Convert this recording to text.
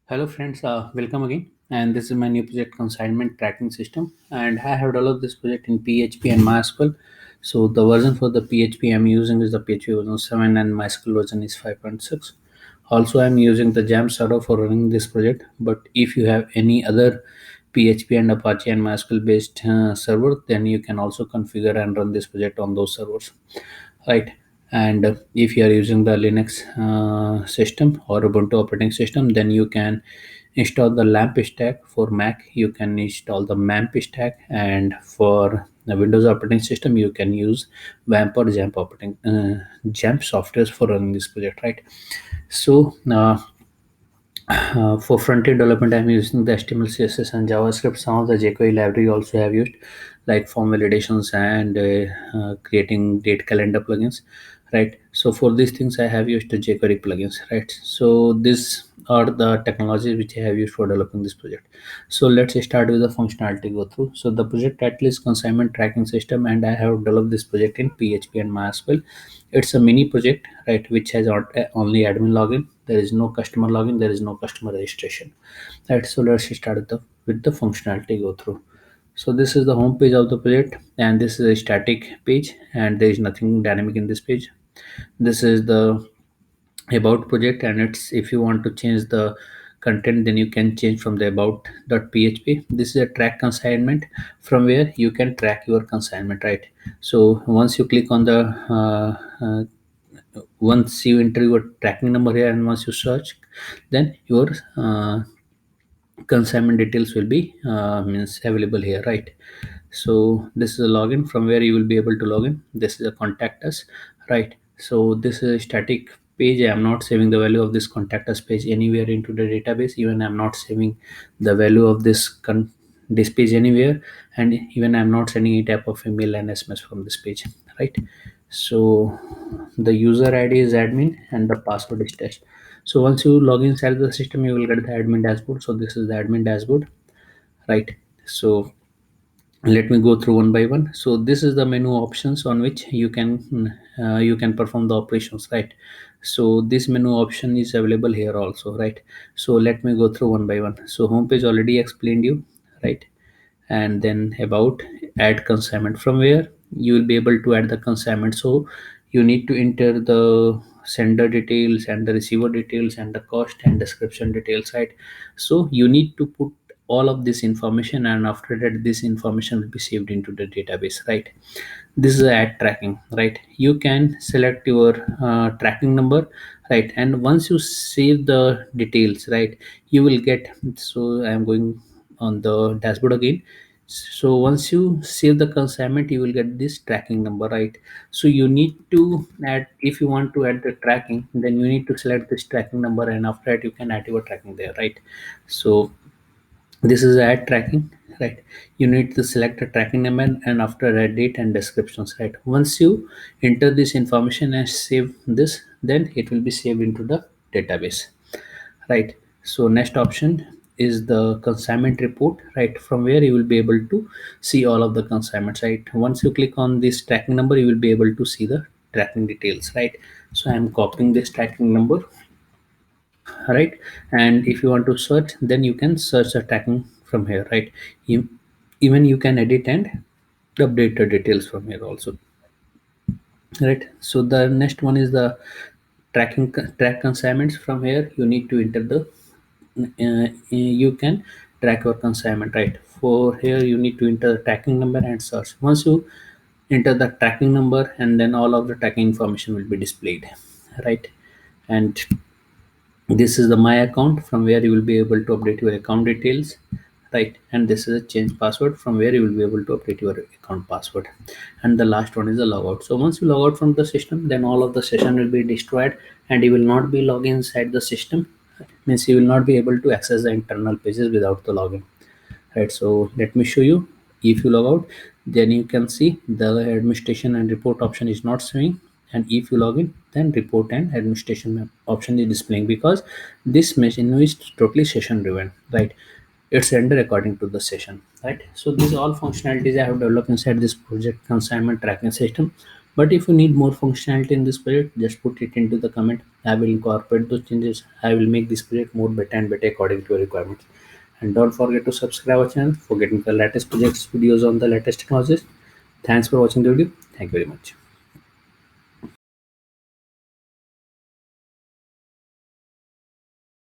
Hello friends, welcome again. And this is my new project consignment tracking system. And I have developed this project in PHP and MySQL. So the version for the PHP I'm using is the PHP version 7 and MySQL version is 5.6. Also, I'm using the Jam server for running this project. But if you have any other PHP and Apache and MySQL based server, then you can also configure and run this project on those servers, right? And if you are using the Linux system or Ubuntu operating system, then you can install the lamp stack. For Mac you can install the mamp stack, and for the Windows operating system you can use Vamp or Jamp operating Jamp softwares for running this project, right? So for front-end development, I'm using the HTML, CSS, and JavaScript. Some of the jQuery library also have used, like form validations and creating date calendar plugins, right? So for these things, I have used the jQuery plugins, right? So these are the technologies which I have used for developing this project. So let's start with the functionality go through. So the project title is consignment tracking system, and I have developed this project in PHP and MySQL. It's a mini project, right, which has only admin login. There is no customer login, there is no customer registration, right? So let's start with the functionality go through. So this is the home page of the project, and this is a static page, and there is nothing dynamic in this page. This is the about project, and it's, if you want to change the content, then you can change from the about.php. This is a track consignment, from where you can track your consignment, right? So once you click on the once you enter your tracking number here, and once you search, then your consignment details will be means available here, right? So this is a login from where you will be able to log in. This is a contact us, right? So this is a static page. I am not saving the value of this contact us page anywhere into the database. Even I'm not saving the value of this page anywhere, and even I'm not sending any type of email and SMS from this page, right? So the user ID is admin and the password is test. So once you log inside the system, you will get the admin dashboard. So this is the admin dashboard, right? So let me go through one by one. So this is the menu options on which you can perform the operations, right? So this menu option is available here also, right? So let me go through one by one. So homepage already explained you, right? And then about add consignment, from where you will be able to add the consignment. So you need to enter the sender details and the receiver details and the cost and description details, right? So you need to put all of this information, and after that this information will be saved into the database, right? This is ad tracking, right? You can select your tracking number, right? And once you save the details, right, you will get, so I am going on the dashboard again. So once you save the consignment, you will get this tracking number, right? So you need to add, if you want to add the tracking, then you need to select this tracking number, and after that you can add your tracking there, right? So this is ad tracking, right? You need to select a tracking number, and after that date and descriptions, right? Once you enter this information and save this, then it will be saved into the database, right? So next option is the consignment report, right? From where you will be able to see all of the consignments, right? Once you click on this tracking number, you will be able to see the tracking details, right? So I'm copying this tracking number, right? And if you want to search, then you can search the tracking from here, right? you, Even you can edit and update the details from here also, right? So the next one is the track consignments. From here you need to enter the you can track your consignment, right? For here you need to enter the tracking number and search. Once you enter the tracking number, and then all of the tracking information will be displayed, right? And this is the my account, from where you will be able to update your account details, right? And this is a change password, from where you will be able to update your account password. And the last one is the logout. So once you log out from the system, then all of the session will be destroyed, and you will not be logged inside the system. Means you will not be able to access the internal pages without the login, right? So let me show you. If you log out, then you can see the administration and report option is not showing, and if you log in, then report and administration option is displaying, because this machine is totally session driven, right? It's rendered according to the session, right? So these are all functionalities I have developed inside this project consignment tracking system But if you need more functionality in this project, just put it into the comment. I will incorporate those changes. I will make this project more better and better according to your requirements. And don't forget to subscribe our channel for getting the latest projects videos on the latest technologies. Thanks for watching the video. Thank you very much.